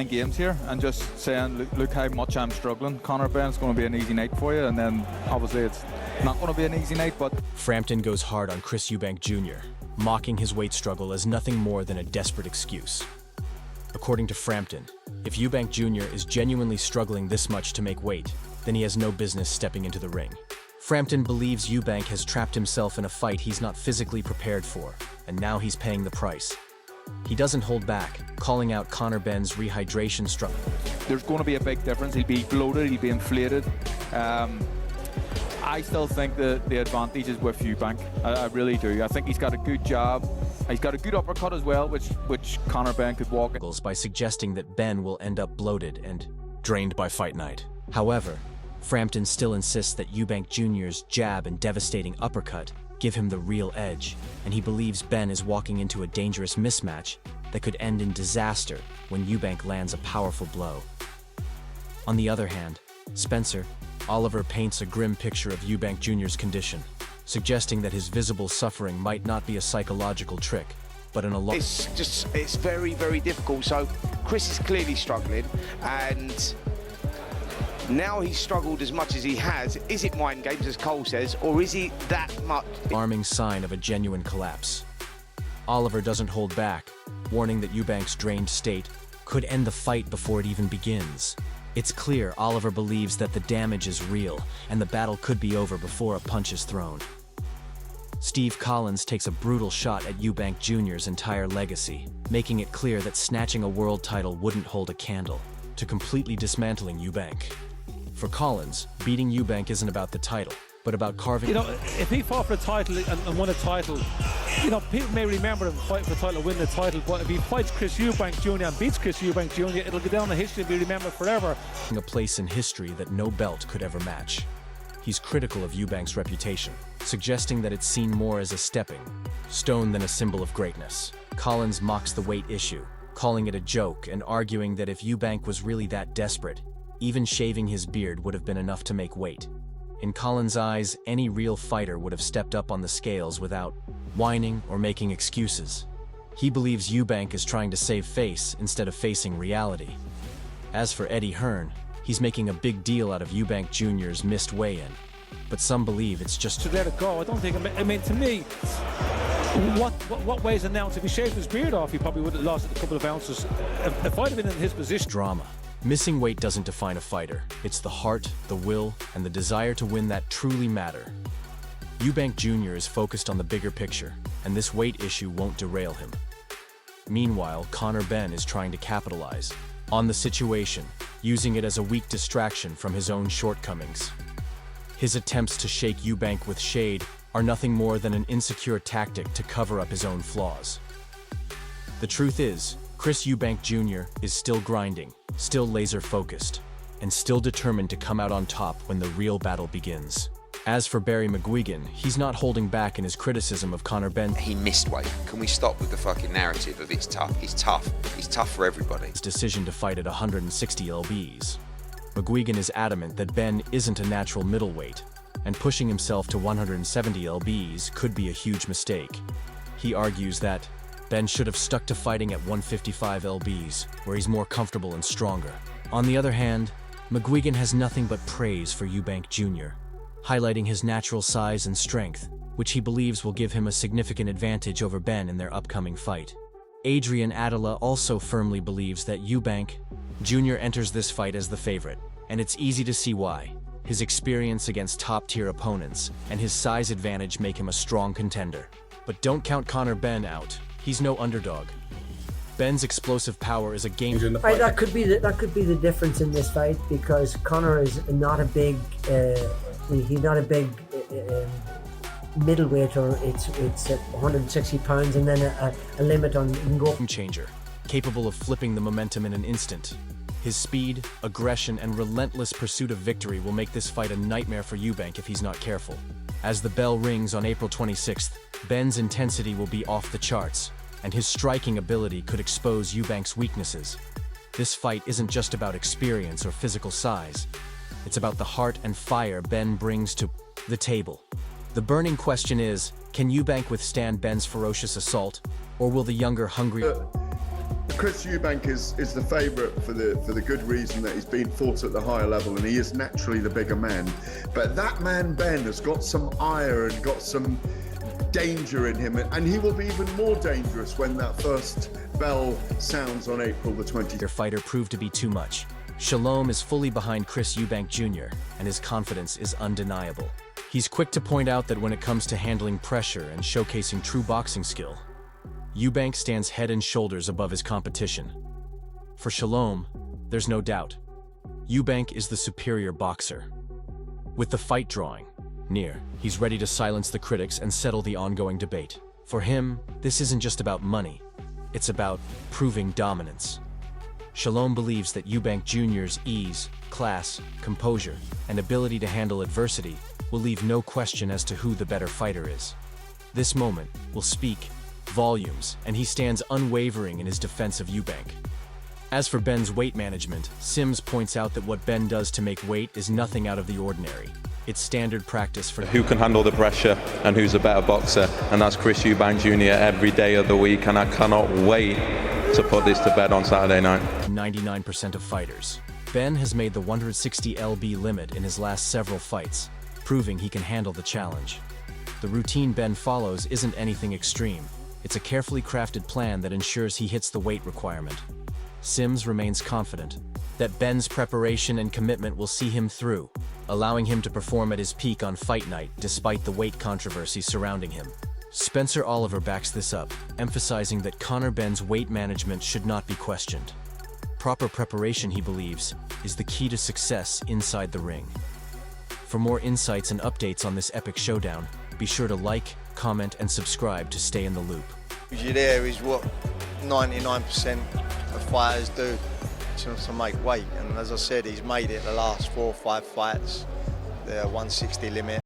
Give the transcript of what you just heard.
games here and just saying, look how much I'm struggling. Conor Benn, it's going to be an easy night for you, and then obviously it's not going to be an easy night, but... Frampton goes hard on Chris Eubank Jr., mocking his weight struggle as nothing more than a desperate excuse. According to Frampton, if Eubank Jr. is genuinely struggling this much to make weight, then he has no business stepping into the ring. Frampton believes Eubank has trapped himself in a fight he's not physically prepared for, and now he's paying the price. He doesn't hold back, calling out Conor Benn's rehydration struggle. There's going to be a big difference. He'll be bloated, he'll be inflated. I still think the advantage is with Eubank. I really do. I think he's got a good jab. He's got a good uppercut as well, which Conor Benn could walk in. By suggesting that Benn will end up bloated and drained by fight night. However, Frampton still insists that Eubank Jr.'s jab and devastating uppercut give him the real edge, and he believes Benn is walking into a dangerous mismatch that could end in disaster when Eubank lands a powerful blow. On the other hand, Spencer, Oliver paints a grim picture of Eubank Jr.'s condition, suggesting that his visible suffering might not be a psychological trick, but an alarm. It's very, very difficult. So Chris is clearly struggling, and now he's struggled as much as he has. Is it mind games, as Cole says, or is he that much? Alarming sign of a genuine collapse. Oliver doesn't hold back, warning that Eubank's drained state could end the fight before it even begins. It's clear Oliver believes that the damage is real, and the battle could be over before a punch is thrown. Steve Collins takes a brutal shot at Eubank Jr.'s entire legacy, making it clear that snatching a world title wouldn't hold a candle to completely dismantling Eubank. For Collins, beating Eubank isn't about the title, but about carving... You know, if he fought for a title and won a title, you know, people may remember him fighting for the title, winning the title, but if he fights Chris Eubank Jr. and beats Chris Eubank Jr., it'll go down in history and be remembered forever. A place in history that no belt could ever match. He's critical of Eubank's reputation, suggesting that it's seen more as a stepping stone than a symbol of greatness. Collins mocks the weight issue, calling it a joke and arguing that if Eubank was really that desperate, even shaving his beard would have been enough to make weight. In Collins' eyes, any real fighter would have stepped up on the scales without whining or making excuses. He believes Eubank is trying to save face instead of facing reality. As for Eddie Hearn, he's making a big deal out of Eubank Jr.'s missed weigh-in, but some believe it's just to let it go. I don't think, I mean, to me, what weighs announced? If he shaved his beard off, he probably would have lost a couple of ounces. If I'd have been in his position... Drama. Missing weight doesn't define a fighter. It's the heart, the will, and the desire to win that truly matter. Eubank Jr. is focused on the bigger picture, and this weight issue won't derail him. Meanwhile, Conor Benn is trying to capitalize on the situation, using it as a weak distraction from his own shortcomings. His attempts to shake Eubank with shade are nothing more than an insecure tactic to cover up his own flaws. The truth is, Chris Eubank Jr. is still grinding, still laser-focused, and still determined to come out on top when the real battle begins. As for Barry McGuigan, he's not holding back in his criticism of Conor Benn. He missed weight. Can we stop with the fucking narrative of it's tough? He's tough. He's tough for everybody. His decision to fight at 160 lbs. McGuigan is adamant that Benn isn't a natural middleweight, and pushing himself to 170 lbs could be a huge mistake. He argues that Benn should have stuck to fighting at 155 lbs, where he's more comfortable and stronger. On the other hand, McGuigan has nothing but praise for Eubank Jr., highlighting his natural size and strength, which he believes will give him a significant advantage over Benn in their upcoming fight. Adrian Adela also firmly believes that Eubank Jr. enters this fight as the favorite, and it's easy to see why. His experience against top-tier opponents and his size advantage make him a strong contender. But don't count Conor Benn out. He's no underdog. Benn's explosive power is a game changer. That could be the difference in this fight, because Conor is not a big middleweight, or it's 160 pounds and then a limit on you can go. Changer, capable of flipping the momentum in an instant. His speed, aggression, and relentless pursuit of victory will make this fight a nightmare for Eubank if he's not careful. As the bell rings on April 26th, Benn's intensity will be off the charts, and his striking ability could expose Eubank's weaknesses. This fight isn't just about experience or physical size. It's about the heart and fire Benn brings to the table. The burning question is, can Eubank withstand Benn's ferocious assault, or will the younger, hungrier... Chris Eubank is the favourite for the good reason that he's been fought at the higher level and he is naturally the bigger man. But that man Ben has got some ire and got some danger in him, and he will be even more dangerous when that first bell sounds on April the 20th. Their fighter proved to be too much. Shalom is fully behind Chris Eubank Jr., and his confidence is undeniable. He's quick to point out that when it comes to handling pressure and showcasing true boxing skill, Eubank stands head and shoulders above his competition. For Shalom, there's no doubt. Eubank is the superior boxer. With the fight drawing near, he's ready to silence the critics and settle the ongoing debate. For him, this isn't just about money. It's about proving dominance. Shalom believes that Eubank Jr.'s ease, class, composure, and ability to handle adversity will leave no question as to who the better fighter is. This moment will speak volumes, and he stands unwavering in his defense of Eubank. As for Ben's weight management, Sims points out that what Ben does to make weight is nothing out of the ordinary. It's standard practice for who can handle the pressure and who's a better boxer, and that's Chris Eubank Jr. every day of the week, and I cannot wait to put this to bed on Saturday night. 99% of fighters. Ben has made the 160 lb limit in his last several fights, proving he can handle the challenge. The routine Ben follows isn't anything extreme. It's a carefully crafted plan that ensures he hits the weight requirement. Sims remains confident that Ben's preparation and commitment will see him through, allowing him to perform at his peak on fight night despite the weight controversy surrounding him. Spencer Oliver backs this up, emphasizing that Conor Benn's weight management should not be questioned. Proper preparation, he believes, is the key to success inside the ring. For more insights and updates on this epic showdown, be sure to like, comment, and subscribe to stay in the loop. You're there is what 99% of fighters do, to make weight, and as I said, he's made it the last 4 or 5 fights, the 160 limit.